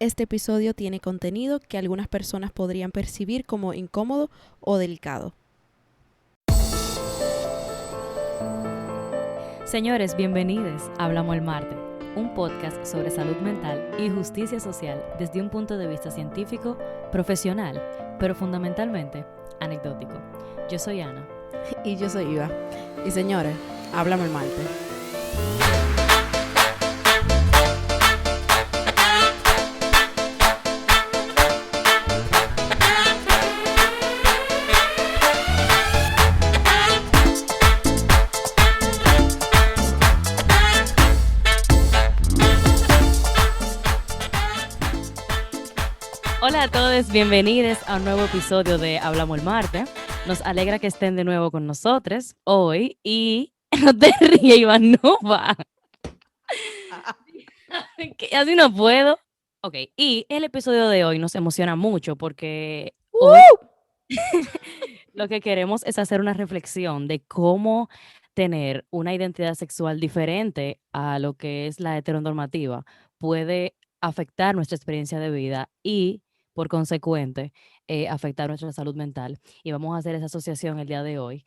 Este episodio tiene contenido que algunas personas podrían percibir como incómodo o delicado. Señores, bienvenidos a Hablamos el Martes, un podcast sobre salud mental y justicia social desde un punto de vista científico, profesional, pero fundamentalmente anecdótico. Yo soy Ana. Y yo soy Iva. Y señores, háblame el martes. Hola a todos, bienvenidos a un nuevo episodio de Hablamos el Martes. Nos alegra que estén de nuevo con nosotros hoy y no te rías, Iván, no va. Que así no puedo. Ok, y el episodio de hoy nos emociona mucho porque hoy lo que queremos es hacer una reflexión de cómo tener una identidad sexual diferente a lo que es la heteronormativa puede afectar nuestra experiencia de vida y, por consecuente, afectar nuestra salud mental. Y vamos a hacer esa asociación el día de hoy.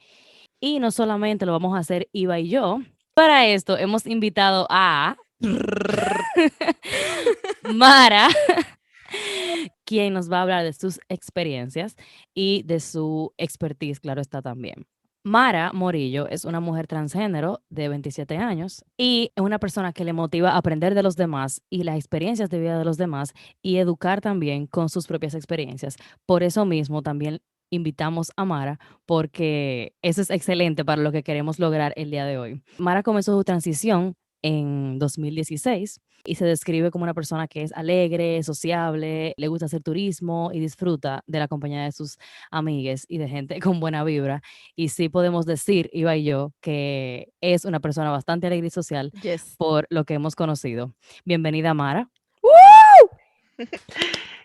Y no solamente lo vamos a hacer Iva y yo. Para esto hemos invitado a Mara, quien nos va a hablar de sus experiencias y de su expertise, claro está también. Mara Morillo es una mujer transgénero de 27 años y es una persona que le motiva a aprender de los demás y las experiencias de vida de los demás y educar también con sus propias experiencias. Por eso mismo también invitamos a Mara porque eso es excelente para lo que queremos lograr el día de hoy. Mara comenzó su transición en 2016 y se describe como una persona que es alegre, sociable, le gusta hacer turismo y disfruta de la compañía de sus amigues y de gente con buena vibra. Y sí podemos decir, Iva y yo, que es una persona bastante alegre y social Yes. por lo que hemos conocido. Bienvenida, Mara.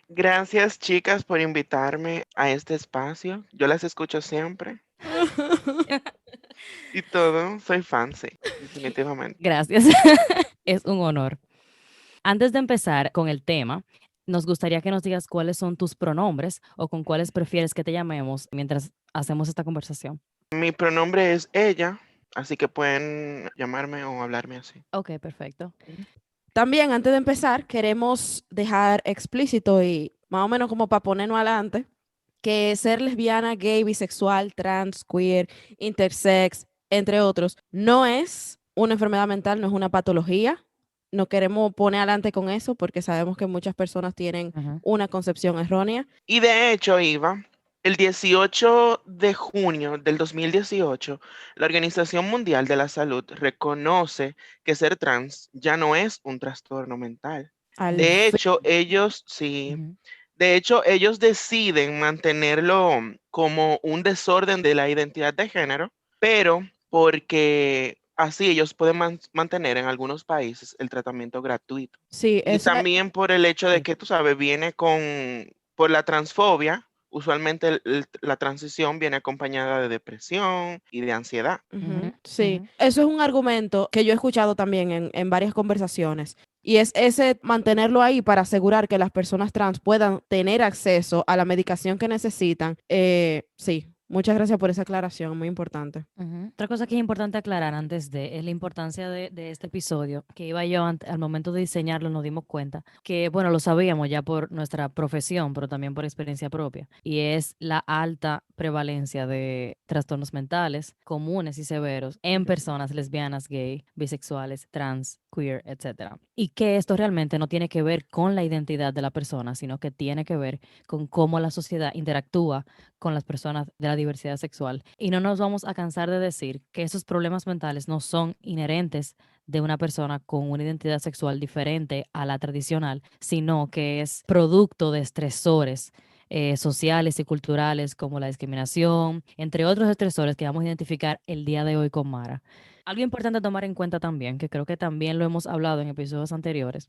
Gracias, chicas, por invitarme a este espacio. Yo las escucho siempre y todo. Soy fan, sí, definitivamente. Gracias. Es un honor. Antes de empezar con el tema, nos gustaría que nos digas cuáles son tus pronombres o con cuáles prefieres que te llamemos mientras hacemos esta conversación. Mi pronombre es ella, así que pueden llamarme o hablarme así. Ok, perfecto. También, antes de empezar, queremos dejar explícito y más o menos como para ponernos adelante, que ser lesbiana, gay, bisexual, trans, queer, intersex, entre otros, no es una enfermedad mental, no es una patología. No queremos poner adelante con eso porque sabemos que muchas personas tienen Ujú. una concepción errónea. Y de hecho, Iva, el 18 de junio del 2018, la Organización Mundial de la Salud reconoce que ser trans ya no es un trastorno mental. Al De fin. hecho, ellos sí. Ujú. De hecho, ellos deciden mantenerlo como un desorden de la identidad de género, pero porque así ellos pueden mantener en algunos países el tratamiento gratuito. Sí, Y eso es. también por el hecho de Sí. que, tú sabes, por la transfobia, usualmente la transición viene acompañada de depresión y de ansiedad. Ujú, Ujú, sí, ujú. eso es un argumento que yo he escuchado también en varias conversaciones. Y es ese mantenerlo ahí para asegurar que las personas trans puedan tener acceso a la medicación que necesitan. Sí, muchas gracias por esa aclaración, muy importante. Ujú. Otra cosa que es importante aclarar antes de es la importancia de este episodio, que iba yo al momento de diseñarlo nos dimos cuenta que, bueno, lo sabíamos ya por nuestra profesión, pero también por experiencia propia, y es la alta prevalencia de trastornos mentales comunes y severos en personas lesbianas, gay, bisexuales, trans, queer, etcétera. Y que esto realmente no tiene que ver con la identidad de la persona, sino que tiene que ver con cómo la sociedad interactúa con las personas de la diversidad sexual. Y no nos vamos a cansar de decir que esos problemas mentales no son inherentes de una persona con una identidad sexual diferente a la tradicional, sino que es producto de estresores sociales y culturales como la discriminación, entre otros estresores que vamos a identificar el día de hoy con Mara. Algo importante a tomar en cuenta también, que creo que también lo hemos hablado en episodios anteriores,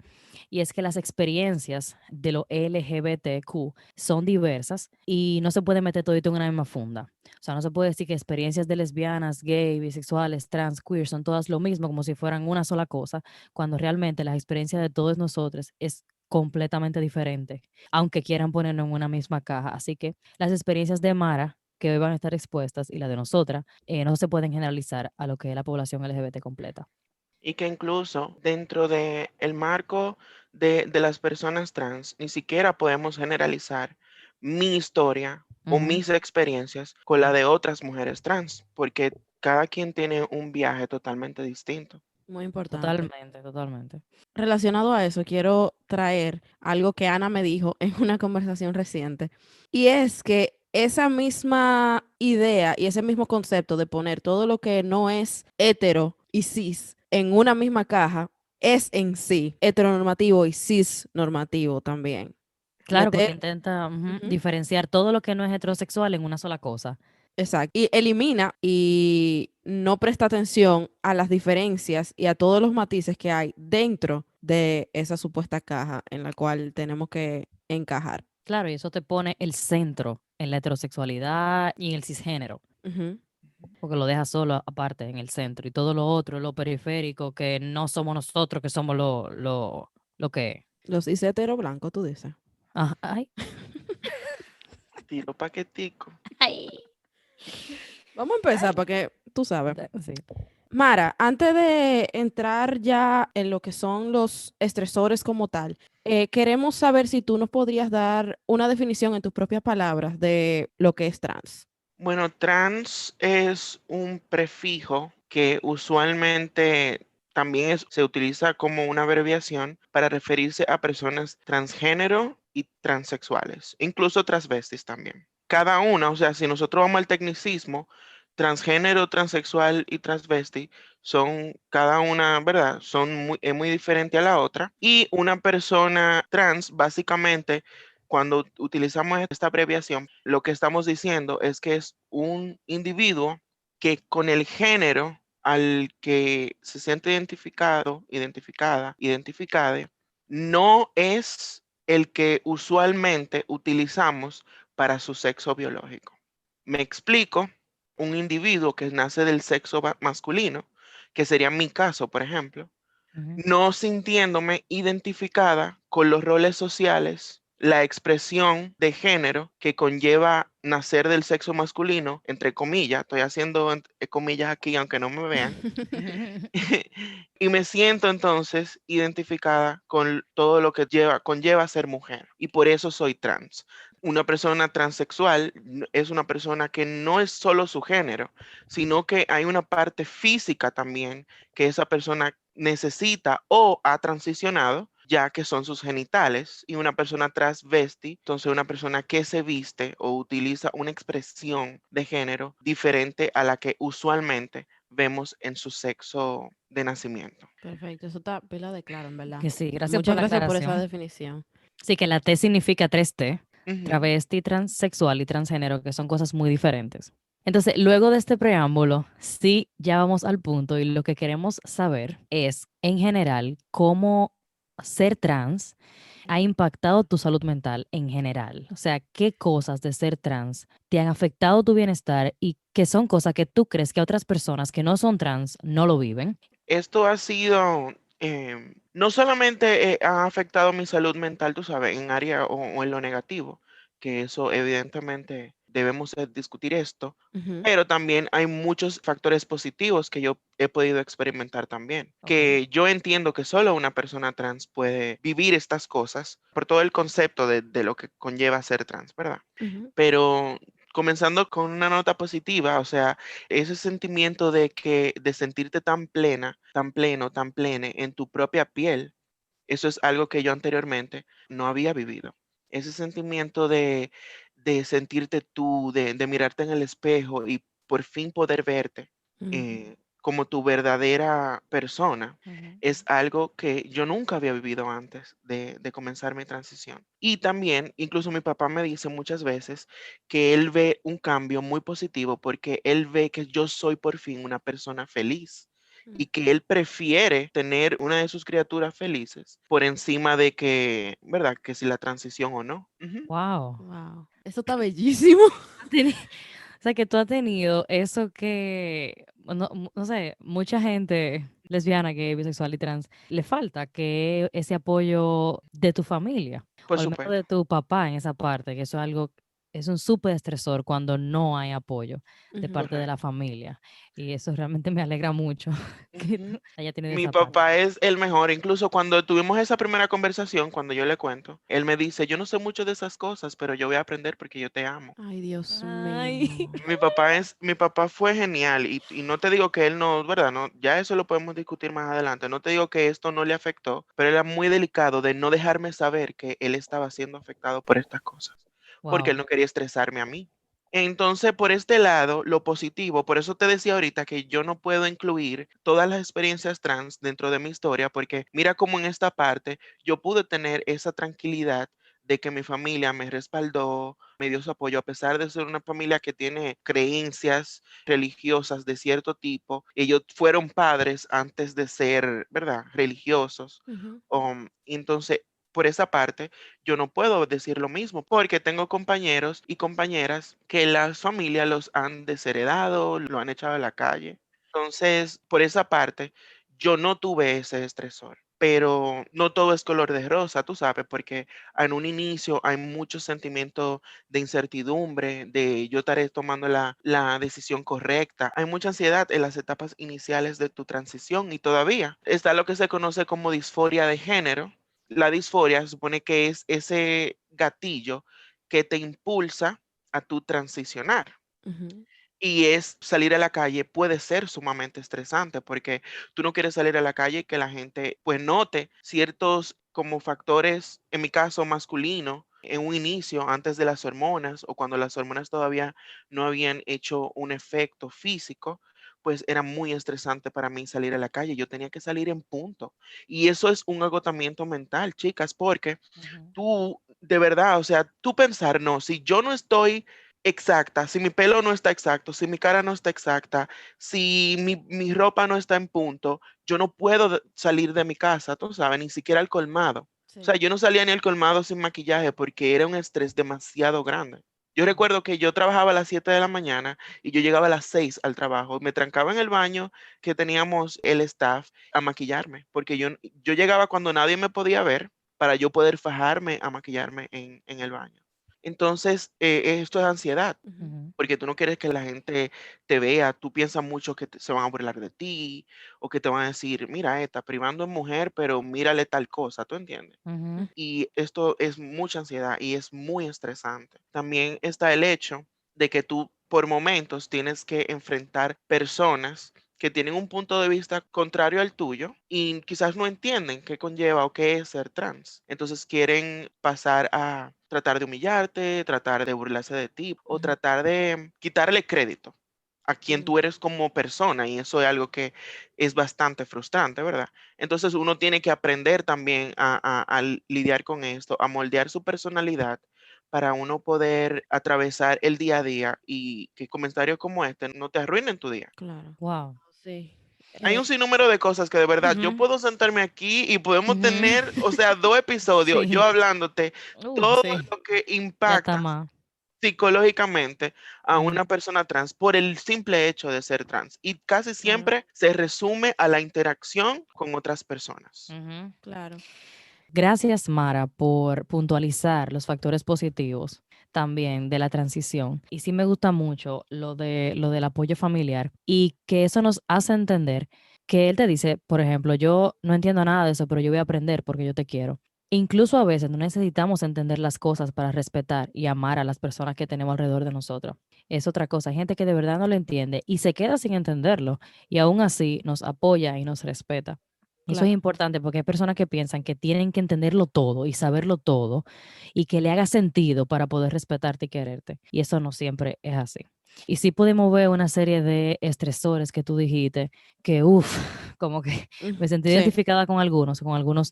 y es que las experiencias de lo LGBTQ son diversas y no se puede meter todo en una misma funda. O sea, no se puede decir que experiencias de lesbianas, gay, bisexuales, trans, queer son todas lo mismo, como si fueran una sola cosa, cuando realmente las experiencias de todos nosotros es completamente diferente, aunque quieran ponernos en una misma caja. Así que las experiencias de Mara que hoy van a estar expuestas y la de nosotras no se pueden generalizar a lo que es la población LGBT completa. Y que incluso dentro del marco de las personas trans, ni siquiera podemos generalizar mi historia o mis experiencias con la de otras mujeres trans, porque cada quien tiene un viaje totalmente distinto. Muy importante. Totalmente, totalmente. Relacionado a eso, quiero traer algo que Ana me dijo en una conversación reciente, y es que esa misma idea y ese mismo concepto de poner todo lo que no es hetero y cis en una misma caja es en sí heteronormativo y cisnormativo también. Claro, porque Meter, intenta ujú, diferenciar todo lo que no es heterosexual en una sola cosa. exacto, y elimina y no presta atención a las diferencias y a todos los matices que hay dentro de esa supuesta caja en la cual tenemos que encajar. Claro, y eso te pone el centro en la heterosexualidad y en el cisgénero, Ujú. porque lo deja solo aparte en el centro y todo lo otro, lo periférico, que no somos nosotros, que somos lo que... Los cis hetero blanco, tú dices. Ah, ay, Tiro paquetico. ay. Vamos a empezar porque tú sabes. Sí. Mara, antes de entrar ya en lo que son los estresores como tal, queremos saber si tú nos podrías dar una definición en tus propias palabras de lo que es trans. Bueno, trans es un prefijo que usualmente también se utiliza como una abreviación para referirse a personas transgénero y transexuales, incluso transvestis también. Cada una, o sea, si nosotros vamos al tecnicismo, transgénero, transexual y transvesti son cada una, ¿verdad? Es muy diferente a la otra. Y una persona trans, básicamente, cuando utilizamos esta abreviación, lo que estamos diciendo es que es un individuo que con el género al que se siente identificado, identificada, identificade, no es el que usualmente utilizamos para su sexo biológico. Me explico, un individuo que nace del sexo masculino, que sería mi caso, por ejemplo, Ujú. no sintiéndome identificada con los roles sociales, la expresión de género que conlleva nacer del sexo masculino, entre comillas, estoy haciendo comillas aquí aunque no me vean, y me siento entonces identificada con todo lo que conlleva ser mujer, y por eso soy trans. Una persona transexual es una persona que no es solo su género, sino que hay una parte física también que esa persona necesita o ha transicionado, ya que son sus genitales, y una persona transvesti, entonces una persona que se viste o utiliza una expresión de género diferente a la que usualmente vemos en su sexo de nacimiento. Perfecto, eso está pila de claro, en verdad. Que sí, gracias por Muchas la gracias por esa aclaración. definición. Sí, que la T significa 3T, Ujú. travesti, transexual y transgénero, que son cosas muy diferentes. Entonces, luego de este preámbulo, sí, ya vamos al punto y lo que queremos saber es, en general, cómo ser trans ha impactado tu salud mental en general. O sea, qué cosas de ser trans te han afectado tu bienestar y qué son cosas que tú crees que otras personas que no son trans no lo viven. Esto ha sido, no solamente ha afectado mi salud mental, tú sabes, en área o en lo negativo, que eso evidentemente debemos discutir esto, Ujú. pero también hay muchos factores positivos que yo he podido experimentar también, Ok. que yo entiendo que solo una persona trans puede vivir estas cosas por todo el concepto de lo que conlleva ser trans, ¿verdad? Ujú. Pero comenzando con una nota positiva, o sea, ese sentimiento de sentirte tan plena, tan pleno, tan plene en tu propia piel, eso es algo que yo anteriormente no había vivido. Ese sentimiento de sentirte tú, de mirarte en el espejo y por fin poder verte Ujú. como tu verdadera persona, Ujú. es algo que yo nunca había vivido antes de comenzar mi transición. Y también, incluso mi papá me dice muchas veces que él ve un cambio muy positivo porque él ve que yo soy por fin una persona feliz y que él prefiere tener una de sus criaturas felices por encima de que, ¿verdad? Que si la transición o no. Ujú. Wow. Wow, eso está bellísimo. O sea, que tú has tenido eso que, no sé, mucha gente lesbiana, gay, bisexual y trans, le falta que ese apoyo de tu familia, Por o al menos supuesto. de tu papá en esa parte, que eso es algo, es un súper estresor cuando no hay apoyo de Ujú. parte de la Correcto. familia. Y eso realmente me alegra mucho que Ujú. haya tenido Mi esa parte. papá es el mejor. Incluso cuando tuvimos esa primera conversación, cuando yo le cuento, él me dice, yo no sé mucho de esas cosas, pero yo voy a aprender porque yo te amo. Ay, Dios Ay, mío. Mi papá fue genial y no te digo que él no, ¿verdad? No, ya eso lo podemos discutir más adelante. No te digo que esto no le afectó, pero era muy delicado de no dejarme saber que él estaba siendo afectado por estas cosas, porque él wow. no quería estresarme a mí. Entonces, por este lado, lo positivo, por eso te decía ahorita que yo no puedo incluir todas las experiencias trans dentro de mi historia, porque mira cómo en esta parte yo pude tener esa tranquilidad de que mi familia me respaldó, me dio su apoyo, a pesar de ser una familia que tiene creencias religiosas de cierto tipo. Ellos fueron padres antes de ser, ¿verdad?, religiosos. Ujú. Entonces, por esa parte, yo no puedo decir lo mismo, porque tengo compañeros y compañeras que las familias los han desheredado, lo han echado a la calle. Entonces, por esa parte, yo no tuve ese estresor. Pero no todo es color de rosa, tú sabes, porque en un inicio hay mucho sentimiento de incertidumbre, de yo estaré tomando la decisión correcta. Hay mucha ansiedad en las etapas iniciales de tu transición y todavía está lo que se conoce como disforia de género. La disforia se supone que es ese gatillo que te impulsa a tu transicionar. Ujú. Y es salir a la calle puede ser sumamente estresante porque tú no quieres salir a la calle y que la gente pues note ciertos como factores, en mi caso masculino, en un inicio antes de las hormonas o cuando las hormonas todavía no habían hecho un efecto físico, pues era muy estresante para mí salir a la calle. Yo tenía que salir en punto. Y eso es un agotamiento mental, chicas, porque Ujú, tú, de verdad, o sea, tú pensar, no, si yo no estoy exacta, si mi pelo no está exacto, si mi cara no está exacta, si mi ropa no está en punto, yo no puedo salir de mi casa, tú sabes, ni siquiera al colmado. O sea, Sí. yo no salía ni al colmado sin maquillaje porque era un estrés demasiado grande. Yo ujú, recuerdo que yo trabajaba a las 7 de la mañana y yo llegaba a las 6 al trabajo. Me trancaba en el baño que teníamos el staff a maquillarme, porque yo llegaba cuando nadie me podía ver para yo poder fajarme a maquillarme en el baño. Entonces, esto es ansiedad, Ujú. ujú, porque tú no quieres que la gente te vea, tú piensas mucho que se van a burlar de ti o que te van a decir, mira, está privando en mujer, pero mírale tal cosa, ¿tú entiendes? ujú, Y esto es mucha ansiedad y es muy estresante. También está el hecho de que tú por momentos tienes que enfrentar personas que tienen un punto de vista contrario al tuyo y quizás no entienden qué conlleva o qué es ser trans. Entonces quieren pasar a tratar de humillarte, tratar de burlarse de ti o Ujú. tratar de quitarle crédito a quien Mm. tú eres como persona y eso es algo que es bastante frustrante, ¿verdad? Entonces uno tiene que aprender también a lidiar con esto, a moldear su personalidad para uno poder atravesar el día a día y que comentarios como este no te arruinen tu día. Claro. wow. Sí. Hay Eh, un sinnúmero de cosas que de verdad yo Ujú, puedo sentarme aquí y podemos ujú, tener, o sea, 2 episodios yo sí. hablándote todo Sí. lo que Ya está impacta más. psicológicamente a Ujú, una persona trans por el simple hecho de ser trans. Y casi claro, siempre se resume a la interacción con otras personas. ujú. claro. Gracias, Mara, por puntualizar los factores positivos también de la transición. Y sí me gusta mucho lo del apoyo familiar y que eso nos hace entender que él te dice, por ejemplo, yo no entiendo nada de eso, pero yo voy a aprender porque yo te quiero. Incluso a veces no necesitamos entender las cosas para respetar y amar a las personas que tenemos alrededor de nosotros. Es otra cosa. Hay gente que de verdad no lo entiende y se queda sin entenderlo y aún así nos apoya y nos respeta. Eso es Claro. importante porque hay personas que piensan que tienen que entenderlo todo y saberlo todo y que le haga sentido para poder respetarte y quererte. Y eso no siempre es así. Y sí podemos ver una serie de estresores que tú dijiste que, uff, como que me sentí Sí. identificada con algunos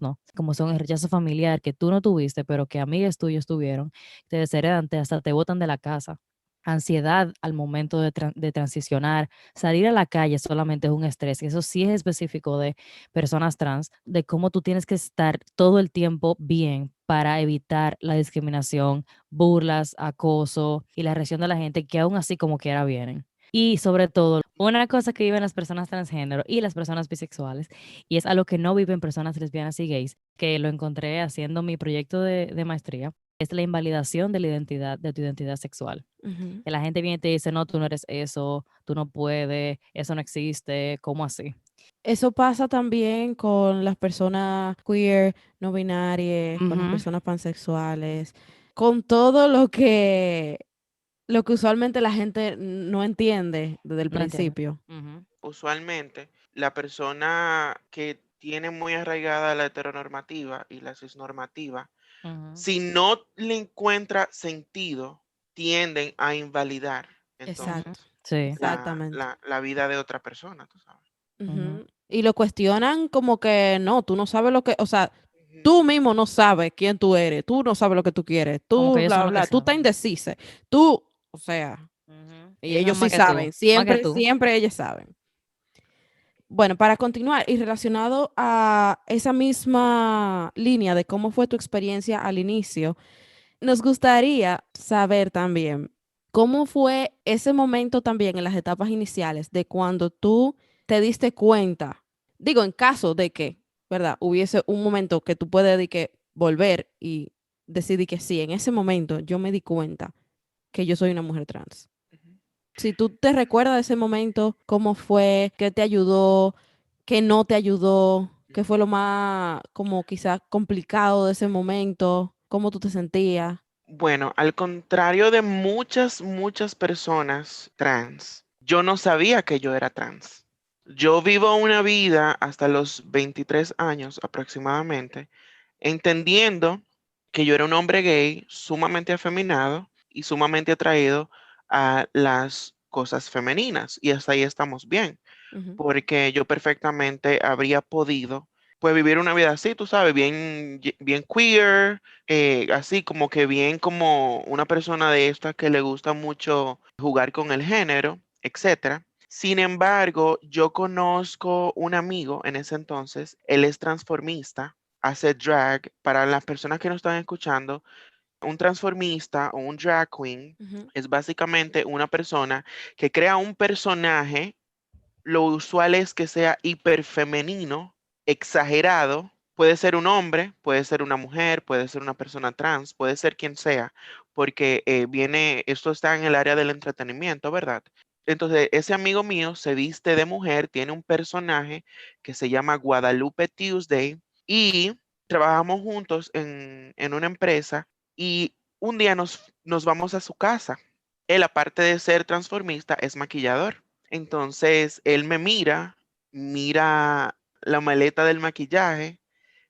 no. Como son el rechazo familiar que tú no tuviste, pero que amigas tuyas tuvieron, te desheredan, hasta te botan de la casa. Ansiedad al momento de transicionar, salir a la calle solamente es un estrés, y eso sí es específico de personas trans, de cómo tú tienes que estar todo el tiempo bien para evitar la discriminación, burlas, acoso y la reacción de la gente que aún así como quiera vienen. Y sobre todo, una cosa que viven las personas transgénero y las personas bisexuales, y es algo que no viven personas lesbianas y gays, que lo encontré haciendo mi proyecto de maestría, es la invalidación de la identidad, de tu identidad sexual. Ujú. Que la gente viene y te dice, no, tú no eres eso, tú no puedes, eso no existe, ¿cómo así? Eso pasa también con las personas queer, no binarias, con las Ujú. personas pansexuales, con todo lo que usualmente la gente no entiende desde el No entiendo. principio. Ujú, Usualmente, la persona que tiene muy arraigada la heteronormativa y la cisnormativa, ujú. si no le encuentra sentido, tienden a invalidar Ujú. Exacto, entonces Sí. exactamente. la vida de otra persona, tú sabes. Ujú. Ujú. Y lo cuestionan como que no, tú no sabes lo que, o sea, Ujú. tú mismo no sabes quién tú eres, tú no sabes lo que tú quieres, Como que tú ellos bla, son los que bla, tú estás saben. indecisa, tú, o sea, Ujú. y Ellos ellos saben sí más que tú, saben, más que siempre, tú. siempre ellos saben. Bueno, para continuar y relacionado a esa misma línea de cómo fue tu experiencia al inicio, nos gustaría saber también cómo fue ese momento también en las etapas iniciales de cuando tú te diste cuenta, digo, en caso de que, ¿verdad? Hubiese un momento que tú puedes de que volver y decidir que sí, en ese momento yo me di cuenta que yo soy una mujer trans. Ujú. Si tú te recuerdas de ese momento, cómo fue, qué te ayudó, qué no te ayudó, qué fue lo más como quizás complicado de ese momento, cómo tú te sentías. Bueno, al contrario de muchas personas trans, yo no sabía que yo era trans. Yo vivo una vida hasta los 23 años aproximadamente, entendiendo que yo era un hombre gay sumamente afeminado y sumamente atraído a las cosas femeninas. Y hasta ahí estamos bien, Ujú. porque yo perfectamente habría podido, pues, vivir una vida así, tú sabes, bien, bien queer, así como que bien como una persona de estas que le gusta mucho jugar con el género, etcétera. Sin embargo, yo conozco un amigo en ese entonces, él es transformista, hace drag. Para las personas que nos están escuchando, un transformista o un drag queen Ujú. es básicamente una persona que crea un personaje. Lo usual es que sea hiperfemenino, exagerado. Puede ser un hombre, puede ser una mujer, puede ser una persona trans, puede ser quien sea, porque esto está en el área del entretenimiento, ¿verdad? Entonces, ese amigo mío se viste de mujer, tiene un personaje que se llama Guadalupe Tuesday y trabajamos juntos en una empresa y un día nos vamos a su casa. Él, aparte de ser transformista, es maquillador. Entonces, él me mira, mira la maleta del maquillaje,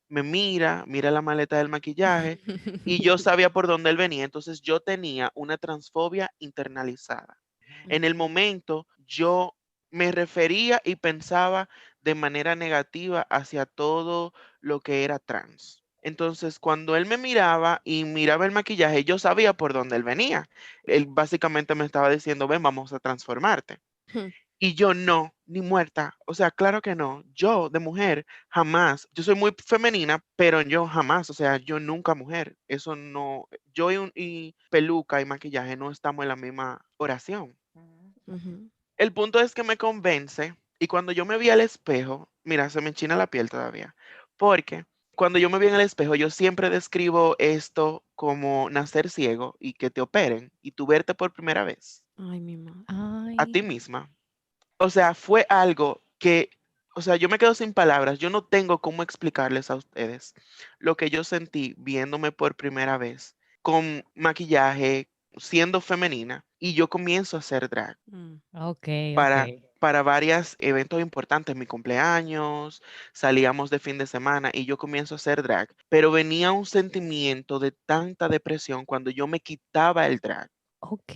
me mira la maleta del maquillaje y yo sabía por dónde él venía. Entonces, yo tenía una transfobia internalizada. En el Ujú. momento, yo me refería y pensaba de manera negativa hacia todo lo que era trans. Entonces, cuando él me miraba y miraba el maquillaje, yo sabía por dónde él venía. Él básicamente me estaba diciendo, ven, vamos a transformarte. Y yo no, ni muerta. O sea, claro que no. Yo de mujer, jamás. Yo soy muy femenina, pero yo jamás. O sea, yo nunca mujer. Eso no. Yo y peluca y maquillaje no estamos en la misma oración. Ujú. El punto es que me convence y cuando yo me vi al espejo, mira, se me enchina la piel todavía. Porque cuando yo me vi en el espejo, yo siempre describo esto como nacer ciego y que te operen y tú verte por primera vez Ay, mi madre. a ti Ay. misma. O sea, fue algo que, o sea, yo me quedo sin palabras. Yo no tengo cómo explicarles a ustedes lo que yo sentí viéndome por primera vez con maquillaje, siendo femenina, y yo comienzo a hacer drag Mm. Ok, ok. para, para varios eventos importantes, mi cumpleaños, salíamos de fin de semana y yo comienzo a hacer drag, pero venía un sentimiento de tanta depresión cuando yo me quitaba el drag. Ok.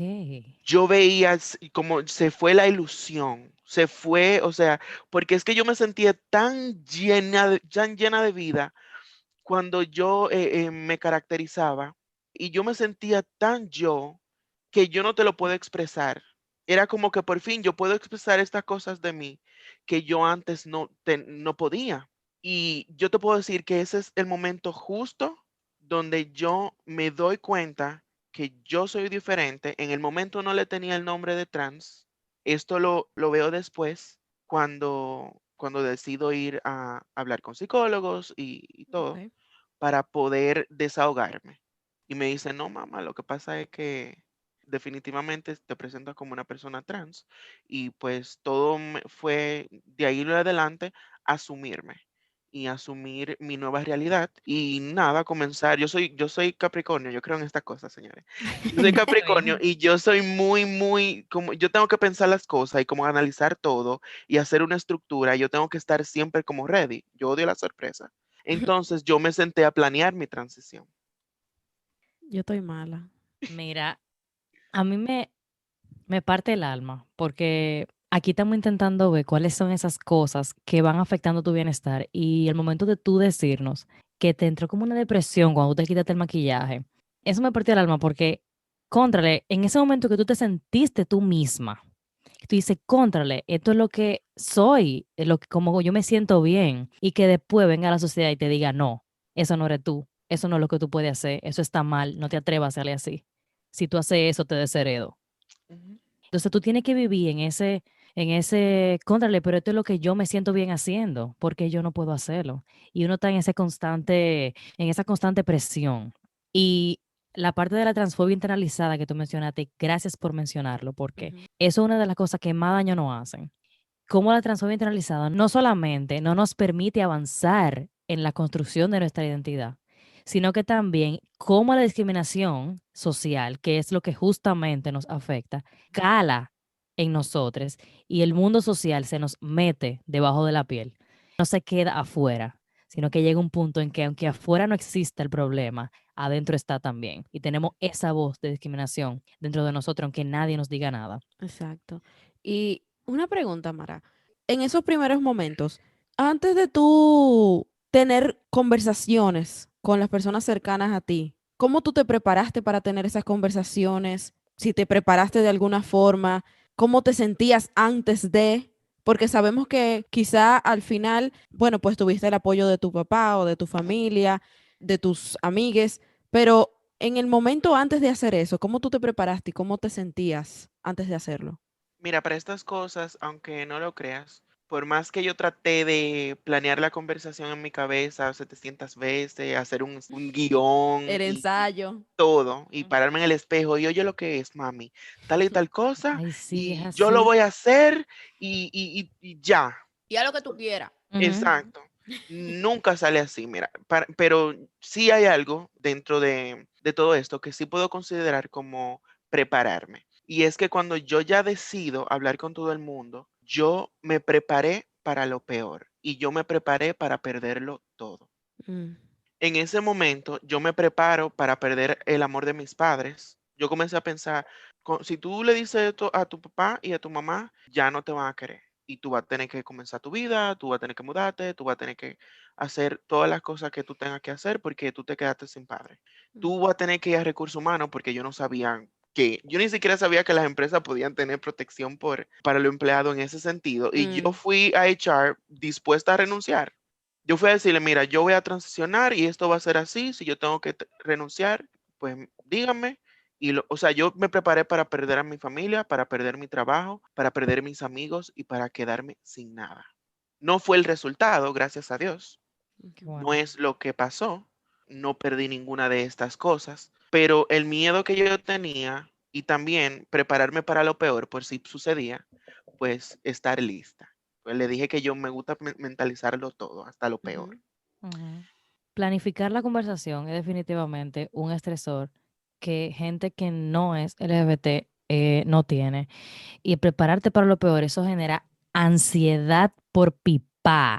Yo veía como se fue la ilusión, se fue, o sea, porque es que yo me sentía tan llena de vida cuando yo me caracterizaba y yo me sentía tan yo que yo no te lo puedo expresar. Era como que por fin yo puedo expresar estas cosas de mí que yo antes no podía. Y yo te puedo decir que ese es el momento justo donde yo me doy cuenta que yo soy diferente. En el momento no le tenía el nombre de trans, Esto lo veo después cuando decido ir a hablar con psicólogos y todo Ok. para poder desahogarme. Y me dicen, no, mamá, lo que pasa es que definitivamente te presentas como una persona trans y pues todo fue de ahí en adelante asumirme y asumir mi nueva realidad y nada, comenzar. Yo soy Capricornio, yo creo en estas cosas, señores. Yo soy Está Capricornio bien. y yo soy muy, como yo tengo que pensar las cosas y como analizar todo y hacer una estructura. Yo tengo que estar siempre como ready. Yo odio la sorpresa. Entonces yo me senté a planear mi transición. Yo estoy mala. Mira, a mí me parte el alma porque aquí estamos intentando ver cuáles son esas cosas que van afectando tu bienestar y el momento de tú decirnos que te entró como una depresión cuando tú te quitaste el maquillaje, eso me partió el alma porque, contrale, en ese momento que tú te sentiste tú misma, que tú dices, contrale, esto es lo que soy, es lo que, como yo me siento bien y que después venga la sociedad y te diga, no, eso no eres tú, eso no es lo que tú puedes hacer, eso está mal, no te atrevas a hacerle así. Si tú haces eso, te desheredo. Ujú. Entonces tú tienes que vivir contrale, pero esto es lo que yo me siento bien haciendo, porque yo no puedo hacerlo. Y uno está en esa constante presión. Y la parte de la transfobia internalizada que tú mencionaste, gracias por mencionarlo, porque Ujú. eso es una de las cosas que más daño nos hacen. Cómo la transfobia internalizada no solamente no nos permite avanzar en la construcción de nuestra identidad, sino que también cómo la discriminación social, que es lo que justamente nos afecta, cala en nosotros y el mundo social se nos mete debajo de la piel. No se queda afuera, sino que llega un punto en que aunque afuera no exista el problema, adentro está también. Y tenemos esa voz de discriminación dentro de nosotros, aunque nadie nos diga nada. Exacto. Y una pregunta, Mara. En esos primeros momentos, antes de tú tener conversaciones con las personas cercanas a ti, ¿cómo tú te preparaste para tener esas conversaciones? Si te preparaste de alguna forma, ¿cómo te sentías antes de? Porque sabemos que quizá al final, bueno, pues tuviste el apoyo de tu papá o de tu familia, de tus amigues, pero en el momento antes de hacer eso, ¿cómo tú te preparaste y cómo te sentías antes de hacerlo? Mira, para estas cosas, aunque no lo creas, por más que yo traté de planear la conversación en mi cabeza 700 veces, hacer un guión El y ensayo. todo, y Ujú. pararme en el espejo y oye lo que es, mami, tal y tal cosa, Ay, sí, es y yo lo así. voy a hacer y ya. Y haz lo que tú quieras. Ujú. Exacto. Nunca sale así, mira, pero sí hay algo dentro de todo esto que sí puedo considerar como prepararme. Y es que cuando yo ya decido hablar con todo el mundo, yo me preparé para lo peor y yo me preparé para perderlo todo. Mm. En ese momento, yo me preparo para perder el amor de mis padres. Yo comencé a pensar, si tú le dices esto a tu papá y a tu mamá, ya no te van a querer. Y tú vas a tener que comenzar tu vida, tú vas a tener que mudarte, tú vas a tener que hacer todas las cosas que tú tengas que hacer porque tú te quedaste sin padre. Mm. Tú vas a tener que ir a recursos humanos porque yo no sabía yo ni siquiera sabía que las empresas podían tener protección para los empleados en ese sentido. Y yo Mm. fui a HR dispuesta a renunciar. Yo fui a decirle, mira, yo voy a transicionar y esto va a ser así. Si yo tengo que renunciar, pues díganme. O sea, yo me preparé para perder a mi familia, para perder mi trabajo, para perder mis amigos y para quedarme sin nada. No fue el resultado, gracias a Dios. Ok. No Wow. es lo que pasó. No perdí ninguna de estas cosas. Pero el miedo que yo tenía y también prepararme para lo peor por si sucedía, pues estar lista. Pues le dije que yo me gusta mentalizarlo todo, hasta lo peor. Ujú. Ujú. Planificar la conversación es definitivamente un estresor que gente que no es LGBT no tiene. Y prepararte para lo peor, eso genera ansiedad por pipa.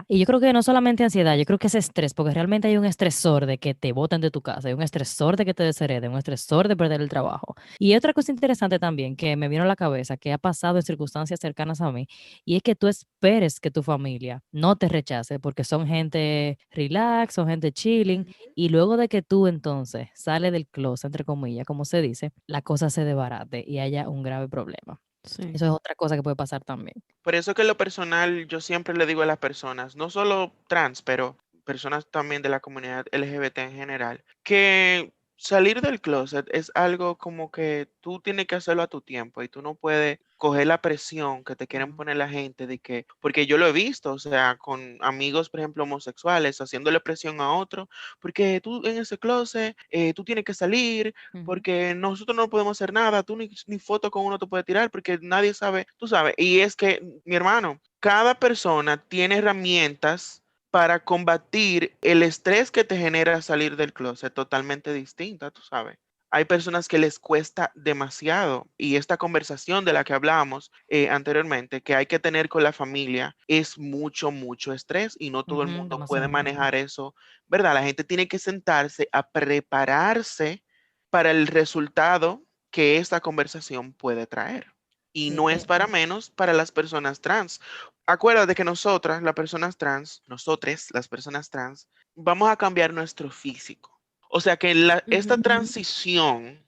Y yo creo que no solamente ansiedad, yo creo que es estrés, porque realmente hay un estresor de que te boten de tu casa, hay un estresor de que te deshereden, un estresor de perder el trabajo. Y otra cosa interesante también que me vino a la cabeza, que ha pasado en circunstancias cercanas a mí, y es que tú esperes que tu familia no te rechace, porque son gente relax, son gente chilling, Ujú. y luego de que tú entonces sales del closet, entre comillas, como se dice, la cosa se desbarate y haya un grave problema. Sí. Eso es otra cosa que puede pasar también. Por eso que en lo personal yo siempre le digo a las personas, no solo trans, pero personas también de la comunidad LGBT en general, que salir del closet es algo como que tú tienes que hacerlo a tu tiempo y tú no puedes coger la presión que te quieren Ujú, poner la gente de que, porque yo lo he visto, o sea, con amigos, por ejemplo, homosexuales, haciéndole presión a otro, porque tú en ese closet, tú tienes que salir, ujú, porque nosotros no podemos hacer nada, tú ni foto con uno te puedes tirar, porque nadie sabe, tú sabes, y es que, mi hermano, cada persona tiene herramientas para combatir el estrés que te genera salir del closet totalmente distinta, tú sabes. Hay personas que les cuesta demasiado y esta conversación de la que hablábamos anteriormente, que hay que tener con la familia, es mucho, mucho estrés y no todo el ujú, mundo puede demasiado. manejar eso, ¿verdad? La gente tiene que sentarse a prepararse para el resultado que esta conversación puede traer. Y Sí, no es para menos para las personas trans. Acuérdate que nosotras, las personas trans, nosotres, las personas trans, vamos a cambiar nuestro físico. O sea que esta ujú, transición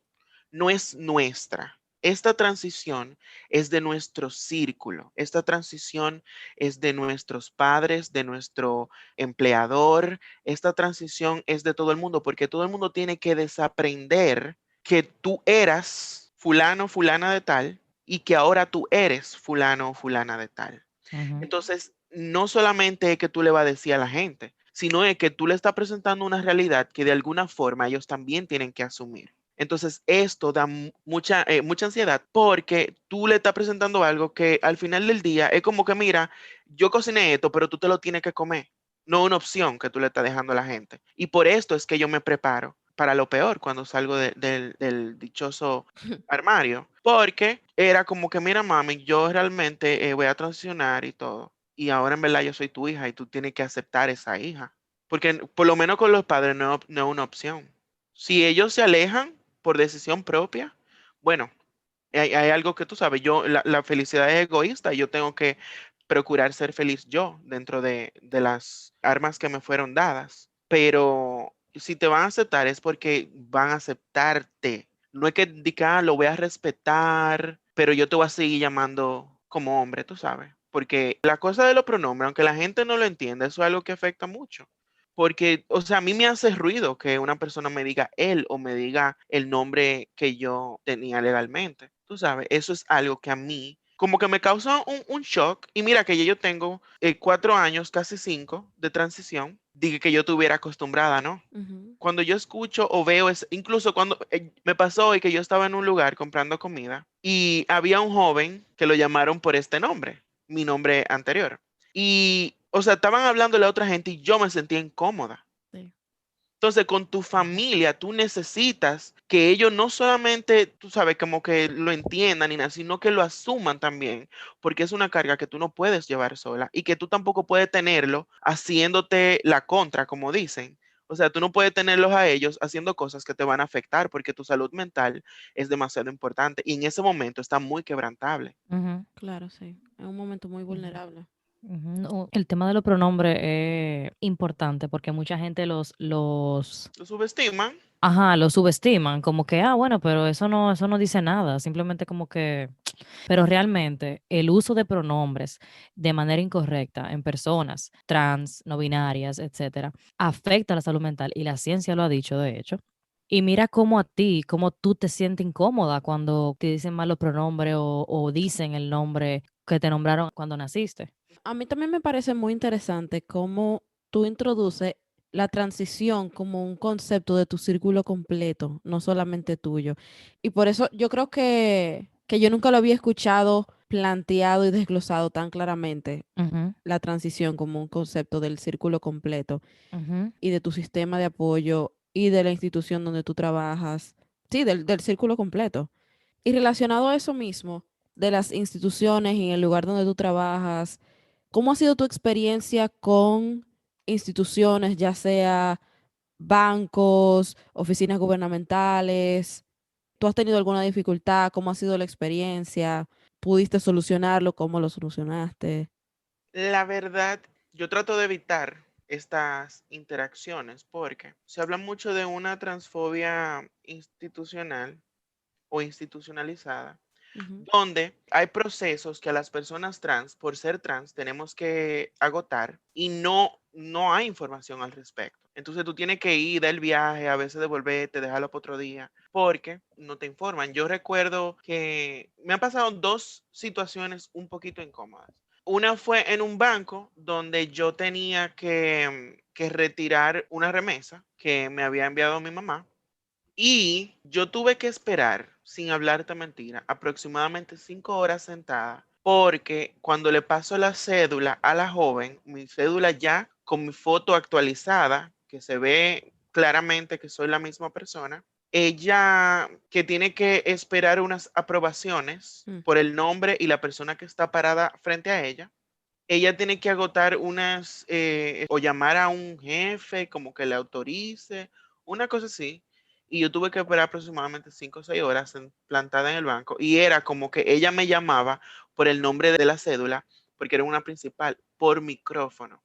no es nuestra. Esta transición es de nuestro círculo. Esta transición es de nuestros padres, de nuestro empleador. Esta transición es de todo el mundo porque todo el mundo tiene que desaprender que tú eras fulano, fulana de tal y que ahora tú eres fulano o fulana de tal. Ujú, Entonces, no solamente es que tú le vas a decir a la gente, sino es que tú le estás presentando una realidad que de alguna forma ellos también tienen que asumir. Entonces, esto da mucha ansiedad porque tú le estás presentando algo que al final del día es como que, mira, yo cociné esto, pero tú te lo tienes que comer. No una opción que tú le estás dejando a la gente. Y por esto es que yo me preparo para lo peor cuando salgo del dichoso armario. Porque era como que, mira, mami, yo realmente voy a transicionar y todo. Y ahora en verdad yo soy tu hija y tú tienes que aceptar esa hija. Porque por lo menos con los padres no es una opción. Si ellos se alejan por decisión propia, bueno, hay algo que tú sabes, la felicidad es egoísta y yo tengo que procurar ser feliz yo dentro de las armas que me fueron dadas. Pero si te van a aceptar es porque van a aceptarte. No es que diga, lo voy a respetar, pero yo te voy a seguir llamando como hombre, tú sabes. Porque la cosa de los pronombres, aunque la gente no lo entienda, eso es algo que afecta mucho. Porque, o sea, a mí me hace ruido que una persona me diga él o me diga el nombre que yo tenía legalmente. Tú sabes, eso es algo que a mí como que me causa un shock. Y mira que ya yo tengo 4 años, casi 5 de transición. Dije que yo estuviera acostumbrada, ¿no? ujú. Cuando yo escucho o veo, incluso cuando me pasó hoy que yo estaba en un lugar comprando comida y había un joven que lo llamaron por este nombre, mi nombre anterior. Y, o sea, estaban hablándole a otra gente y yo me sentía incómoda. Sí. Entonces, con tu familia, tú necesitas que ellos no solamente, tú sabes, como que lo entiendan ni nada, sino que lo asuman también, porque es una carga que tú no puedes llevar sola y que tú tampoco puedes tenerlo haciéndote la contra, como dicen. O sea, tú no puedes tenerlos a ellos haciendo cosas que te van a afectar porque tu salud mental es demasiado importante y en ese momento está muy quebrantable. ujú, Claro, sí. Es un momento muy ujú, vulnerable. ujú. No, el tema de los pronombres es importante porque mucha gente Lo subestiman. ajá, los subestiman, como que, bueno, pero eso no dice nada, simplemente como que, pero realmente el uso de pronombres de manera incorrecta en personas trans, no binarias, etcétera, afecta la salud mental y la ciencia lo ha dicho, de hecho. Y mira cómo a ti, cómo tú te sientes incómoda cuando te dicen mal los pronombres o dicen el nombre que te nombraron cuando naciste. A mí también me parece muy interesante cómo tú introduces la transición como un concepto de tu círculo completo, no solamente tuyo. Y por eso yo creo que yo nunca lo había escuchado planteado y desglosado tan claramente, Ujú, la transición como un concepto del círculo completo ujú, y de tu sistema de apoyo y de la institución donde tú trabajas. Sí, del círculo completo. Y relacionado a eso mismo, de las instituciones y el lugar donde tú trabajas, ¿cómo ha sido tu experiencia con instituciones, ya sea bancos, oficinas gubernamentales? ¿Tú has tenido alguna dificultad? ¿Cómo ha sido la experiencia? ¿Pudiste solucionarlo? ¿Cómo lo solucionaste? La verdad, yo trato de evitar estas interacciones porque se habla mucho de una transfobia institucional o institucionalizada, Ujú. donde hay procesos que a las personas trans, por ser trans, tenemos que agotar y no hay información al respecto. Entonces tú tienes que ir, dar el viaje, a veces devolverte, dejarlo para otro día, porque no te informan. Yo recuerdo que me han pasado dos situaciones un poquito incómodas. Una fue en un banco donde yo tenía que retirar una remesa que me había enviado mi mamá y yo tuve que esperar, sin hablarte mentira, aproximadamente 5 horas sentada, porque cuando le paso la cédula a la joven, mi cédula ya con mi foto actualizada, que se ve claramente que soy la misma persona, ella que tiene que esperar unas aprobaciones Mm. por el nombre y la persona que está parada frente a ella tiene que agotar o llamar a un jefe como que le autorice, una cosa así. Y yo tuve que esperar aproximadamente 5 o 6 horas plantada en el banco. Y era como que ella me llamaba por el nombre de la cédula, porque era una principal, por micrófono.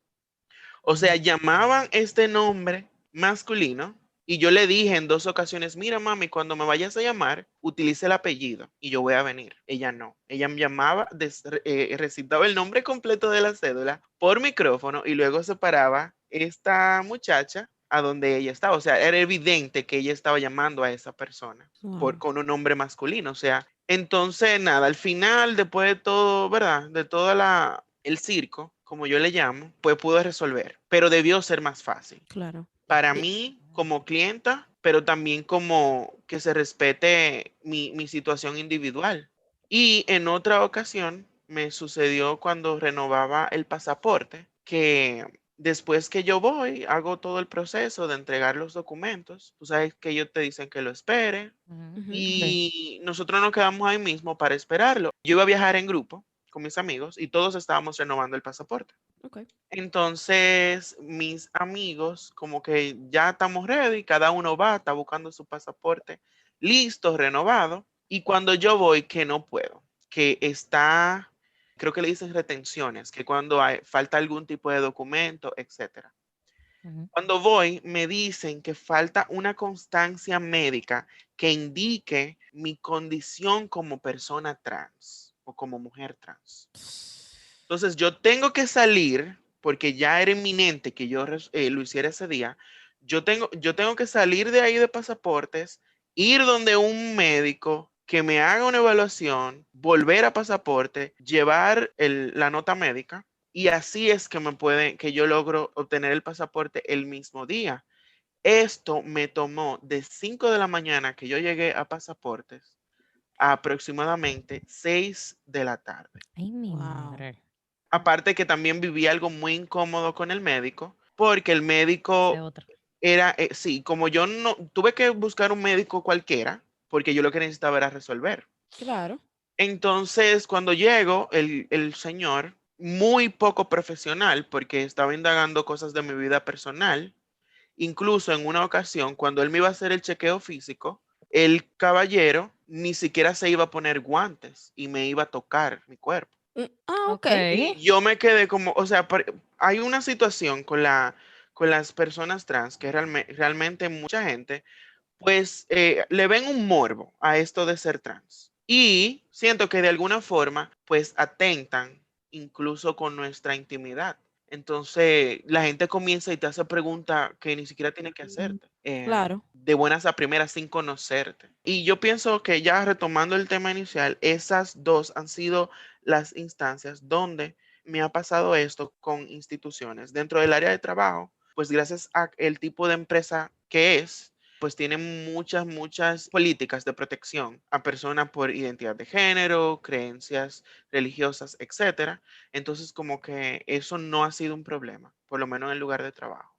O sea, llamaban este nombre masculino y yo le dije en dos ocasiones, mira mami, cuando me vayas a llamar, utilice el apellido y yo voy a venir. Ella no. Ella me llamaba, recitaba el nombre completo de la cédula por micrófono y luego se paraba esta muchacha a donde ella estaba. O sea, era evidente que ella estaba llamando a esa persona Wow. con un nombre masculino. O sea, entonces nada, al final, después de todo, ¿verdad? De toda el circo, como yo le llamo, pues pude resolver, pero debió ser más fácil Claro. para Y- mí como clienta, pero también como que se respete mi situación individual. Y en otra ocasión me sucedió cuando renovaba el pasaporte, que después que yo voy, hago todo el proceso de entregar los documentos. Tú sabes que ellos te dicen que lo espere Ujú. Ujú. Sí. y nosotros nos quedamos ahí mismo para esperarlo. Yo iba a viajar en grupo con mis amigos y todos estábamos renovando el pasaporte. Ok. Entonces, mis amigos, como que ya estamos ready, cada uno va, está buscando su pasaporte, listo, renovado. Y cuando yo voy, que no puedo, que está, creo que le dicen retenciones, que cuando falta algún tipo de documento, etcétera. Ujú. Cuando voy, me dicen que falta una constancia médica que indique mi condición como persona trans o como mujer trans. Entonces yo tengo que salir, porque ya era inminente que yo lo hiciera ese día. Yo tengo que salir de ahí de pasaportes, ir donde un médico que me haga una evaluación, volver a pasaporte, llevar la nota médica y así es que yo logro obtener el pasaporte el mismo día. Esto me tomó de 5 de la mañana que yo llegué a pasaportes a aproximadamente 6 de la tarde. Ay, mi Wow. madre. Aparte que también viví algo muy incómodo con el médico, porque el Esa es médico otra. era, sí, como yo no, tuve que buscar un médico cualquiera, porque yo lo que necesitaba era resolver. Claro. Entonces, cuando llego, el señor, muy poco profesional, porque estaba indagando cosas de mi vida personal, incluso en una ocasión, cuando él me iba a hacer el chequeo físico, el caballero ni siquiera se iba a poner guantes y me iba a tocar mi cuerpo. Ok. Ok. Y yo me quedé como, o sea, hay una situación con las personas trans que realmente mucha gente, pues le ven un morbo a esto de ser trans. Y siento que de alguna forma, pues atentan incluso con nuestra intimidad. Entonces, la gente comienza y te hace preguntas que ni siquiera tiene que hacerte, Claro. de buenas a primeras sin conocerte. Y yo pienso que ya retomando el tema inicial, esas dos han sido las instancias donde me ha pasado esto con instituciones. Dentro del área de trabajo, pues gracias a el tipo de empresa que es, pues tiene muchas políticas de protección a personas por identidad de género, creencias religiosas, etcétera. Entonces, como que eso no ha sido un problema, por lo menos en el lugar de trabajo.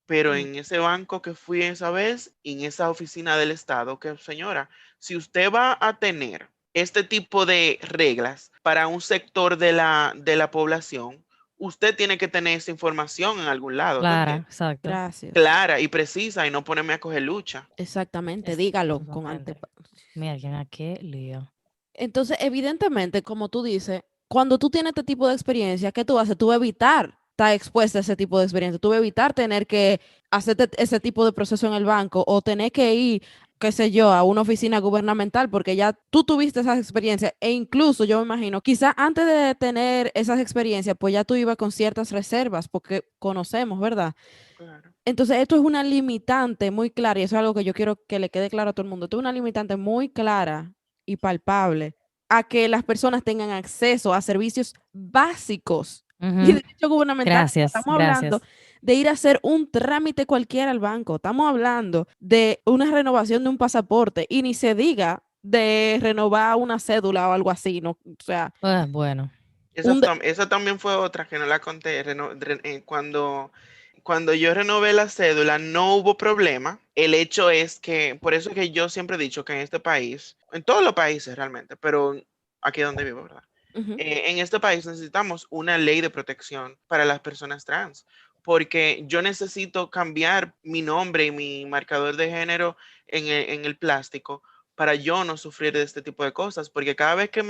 Pero Mm. en ese banco que fui esa vez, en esa oficina del Estado, que señora, si usted va a tener este tipo de reglas para un sector de la población, usted tiene que tener esa información en algún lado, ¿tú Clara, entiendes? exacto. Gracias. Clara y precisa y no ponerme a coger lucha. Exactamente. Dígalo con ante. Exactamente. Mira, qué lío. Entonces, evidentemente, como tú dices, cuando tú tienes este tipo de experiencia, ¿qué tú haces? Tú vas a evitar estar expuesta a ese tipo de experiencia. Tú vas a evitar tener que hacer ese tipo de proceso en el banco o tener que ir qué sé yo, a una oficina gubernamental, porque ya tú tuviste esas experiencias, e incluso yo me imagino, quizá antes de tener esas experiencias, pues ya tú ibas con ciertas reservas, porque conocemos, ¿verdad? Claro. Entonces, esto es una limitante muy clara, y eso es algo que yo quiero que le quede claro a todo el mundo. Esto es una limitante muy clara y palpable a que las personas tengan acceso a servicios básicos y Ujú. derechos gubernamentales. Gracias, Estamos hablando gracias. de ir a hacer un trámite cualquiera al banco. Estamos hablando de una renovación de un pasaporte y ni se diga de renovar una cédula o algo así, ¿no? O sea, Bueno, un... Esa también fue otra que no la conté. Cuando yo renové la cédula no hubo problema. El hecho es que, por eso es que yo siempre he dicho que en este país, en todos los países realmente, pero aquí donde vivo, ¿verdad? Ujú, En este país necesitamos una ley de protección para las personas trans, porque yo necesito cambiar mi nombre y mi marcador de género en el plástico para yo no sufrir de este tipo de cosas, porque cada vez que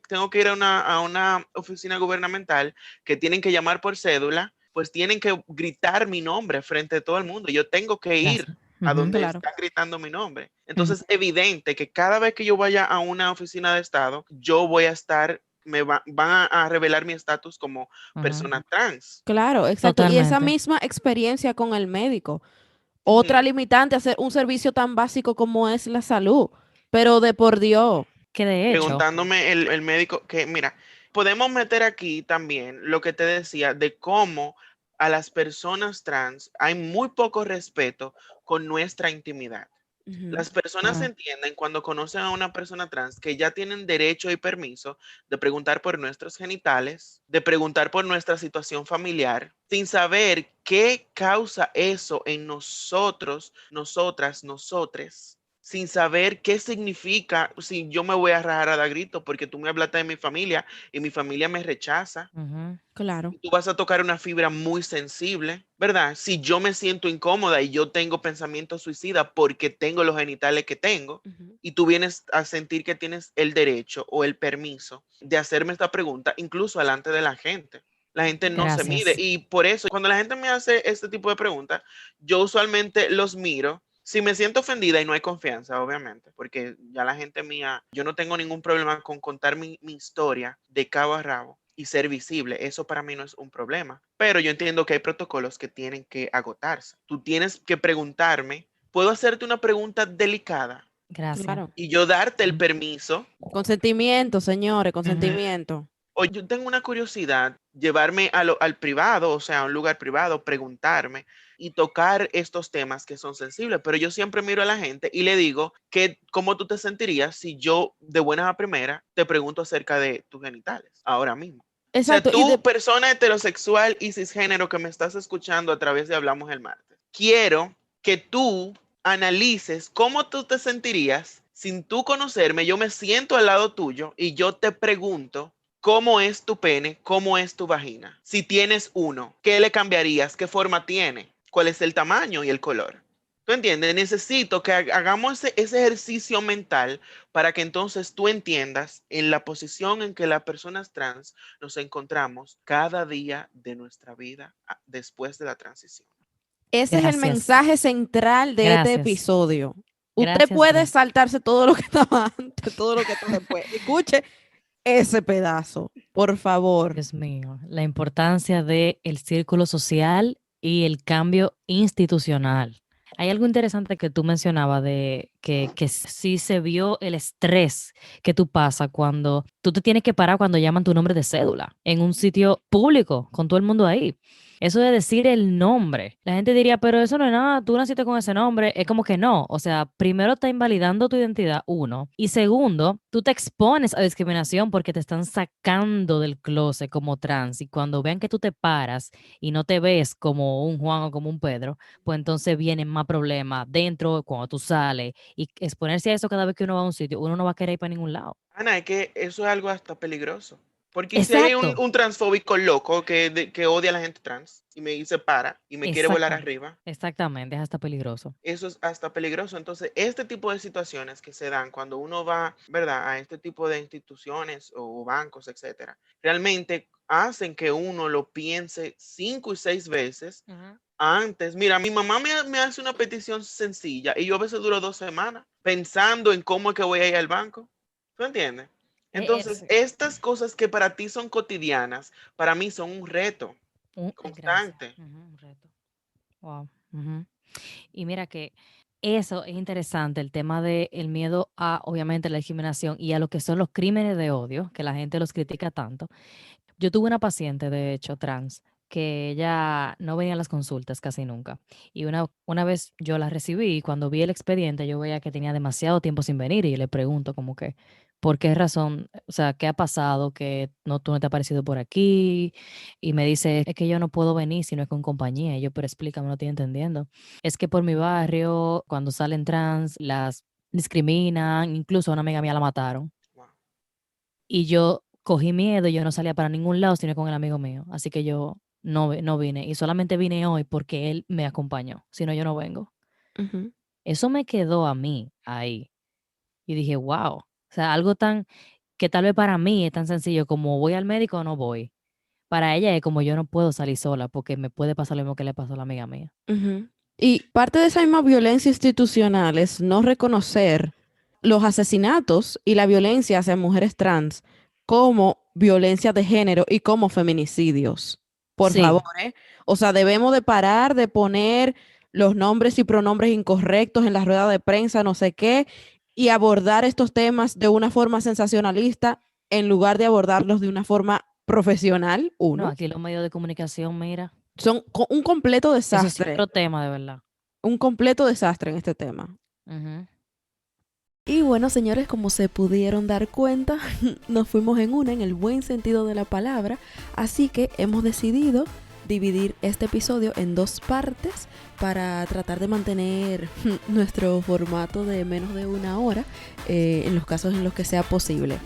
tengo que ir a una oficina gubernamental que tienen que llamar por cédula, pues tienen que gritar mi nombre frente a todo el mundo. Yo tengo que ir gracias. a Ujú, donde claro. están gritando mi nombre. ujú, Entonces, es evidente que cada vez que yo vaya a una oficina de Estado, yo voy a estar, van a revelar mi estatus como ujú. persona trans. Claro, exacto. Y esa Totalmente. misma experiencia con el médico. Otra Ujú. limitante, hacer un servicio tan básico como es la salud. Pero de por Dios. Que de hecho, Preguntándome el médico, que mira, podemos meter aquí también lo que te decía de cómo a las personas trans hay muy poco respeto con nuestra intimidad. Ujú, Las personas ujú, entienden cuando conocen a una persona trans que ya tienen derecho y permiso de preguntar por nuestros genitales, de preguntar por nuestra situación familiar, sin saber qué causa eso en nosotros, nosotras, nosotres, sin saber qué significa si yo me voy a rajar a dar grito porque tú me hablaste de mi familia y mi familia me rechaza. ujú. claro. Tú vas a tocar una fibra muy sensible, ¿verdad? Si yo me siento incómoda y yo tengo pensamiento suicida porque tengo los genitales que tengo, Ujú, y tú vienes a sentir que tienes el derecho o el permiso de hacerme esta pregunta, incluso delante de la gente. La gente ujú. no se mide Gracias. y por eso cuando la gente me hace este tipo de preguntas, yo usualmente los miro. Si me siento ofendida y no hay confianza, obviamente, porque ya la gente mía, yo no tengo ningún problema con contar mi historia de cabo a rabo y ser visible. Eso para mí no es un problema. Pero yo entiendo que hay protocolos que tienen que agotarse. Tú tienes que preguntarme, ¿puedo hacerte una pregunta delicada? Gracias. Claro. Y yo darte el Ujú, permiso. Consentimiento, señores, ujú. consentimiento. O yo tengo una curiosidad, llevarme al privado, o sea, a un lugar privado, preguntarme y tocar estos temas que son sensibles. Pero yo siempre miro a la gente y le digo que cómo tú te sentirías si yo de buenas a primera te pregunto acerca de tus genitales ahora mismo. O sea, Exacto. Y tú, persona heterosexual y cisgénero que me estás escuchando a través de Hablamos el Martes, quiero que tú analices cómo tú te sentirías sin tú conocerme. Yo me siento al lado tuyo y yo te pregunto cómo es tu pene, cómo es tu vagina. Si tienes uno, ¿qué le cambiarías? ¿Qué forma tiene? ¿Cuál es el tamaño y el color? ¿Tú entiendes? Necesito que hagamos ese ejercicio mental para que entonces tú entiendas en la posición en que las personas trans nos encontramos cada día de nuestra vida después de la transición. ese es el Gracias. mensaje central de este Gracias. episodio. Usted Gracias, puede gracias. saltarse todo lo que estaba antes, todo lo que está después. Escuche ese pedazo, por favor. Dios mío, la importancia del círculo social y el cambio institucional. Hay algo interesante que tú mencionabas de que sí se vio el estrés que tú pasas cuando tú te tienes que parar cuando llaman tu nombre de cédula en un sitio público con todo el mundo ahí. Eso de decir el nombre, la gente diría, pero eso no es nada, tú naciste con ese nombre. Es como que no. O sea, primero está invalidando tu identidad, uno. Y segundo, tú te expones a discriminación porque te están sacando del closet como trans. Y cuando vean que tú te paras y no te ves como un Juan o como un Pedro, pues entonces vienen más problemas dentro cuando tú sales. Y exponerse a eso cada vez que uno va a un sitio, uno no va a querer ir para ningún lado. Ana, es que eso es algo hasta peligroso. Porque si hay Exacto. un transfóbico loco que odia a la gente trans y me separa y me quiere volar arriba, Exactamente, es hasta peligroso. eso es hasta peligroso. Entonces, este tipo de situaciones que se dan cuando uno va, ¿verdad?, a este tipo de instituciones o bancos, etcétera, realmente hacen que uno lo piense 5 y 6 veces antes. Mira, mi mamá me hace una petición sencilla y yo a veces duro 2 semanas pensando en cómo es que voy a ir al banco. ¿Tú entiendes? Entonces, Sí. estas cosas que para ti son cotidianas, para mí son un reto Gracias. constante. Un reto. Wow. Ujú. Y mira que eso es interesante, el tema del miedo a, obviamente, la discriminación y a lo que son los crímenes de odio, que la gente los critica tanto. Yo tuve una paciente, de hecho, trans, que ella no venía a las consultas casi nunca. Y una vez yo la recibí y cuando vi el expediente yo veía que tenía demasiado tiempo sin venir y le pregunto como que, ¿por qué razón? O sea, ¿qué ha pasado? Que no, tú no te has aparecido por aquí. Y me dice, es que yo no puedo venir si no es con compañía. Y yo, pero explícame, no estoy entendiendo. Es que por mi barrio, cuando salen trans, las discriminan, incluso a una amiga mía la mataron. Wow. Y yo cogí miedo y yo no salía para ningún lado sino con el amigo mío. Así que yo no vine. Y solamente vine hoy porque él me acompañó. Si no, yo no vengo. Ujú. Eso me quedó a mí ahí. Y dije, wow. O sea, algo tan que tal vez para mí es tan sencillo como voy al médico o no voy. Para ella es como yo no puedo salir sola porque me puede pasar lo mismo que le pasó a la amiga mía. Ujú. Y parte de esa misma violencia institucional es no reconocer los asesinatos y la violencia hacia mujeres trans como violencia de género y como feminicidios. Por favor, Sí, ¿eh? O sea, debemos de parar de poner los nombres y pronombres incorrectos en la rueda de prensa, no sé qué, y abordar estos temas de una forma sensacionalista en lugar de abordarlos de una forma profesional, no, uno. aquí los medios de comunicación, mira, Son un completo eso sí es desastre, otro tema de verdad. un completo desastre en este tema. Ujú. Y bueno, señores, como se pudieron dar cuenta, nos fuimos en una en el buen sentido de la palabra, así que hemos decidido dividir este episodio en 2 partes para tratar de mantener nuestro formato de menos de 1 hora en los casos en los que sea posible.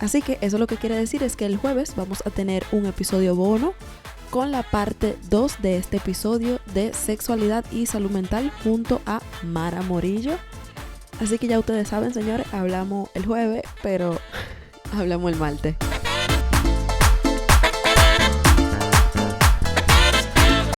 Así que eso lo que quiere decir es que el jueves vamos a tener un episodio bono con la parte 2 de este episodio de sexualidad y salud mental junto a Mara Morillo. Así que ya ustedes saben, señores, hablamos el jueves, pero hablamos el martes.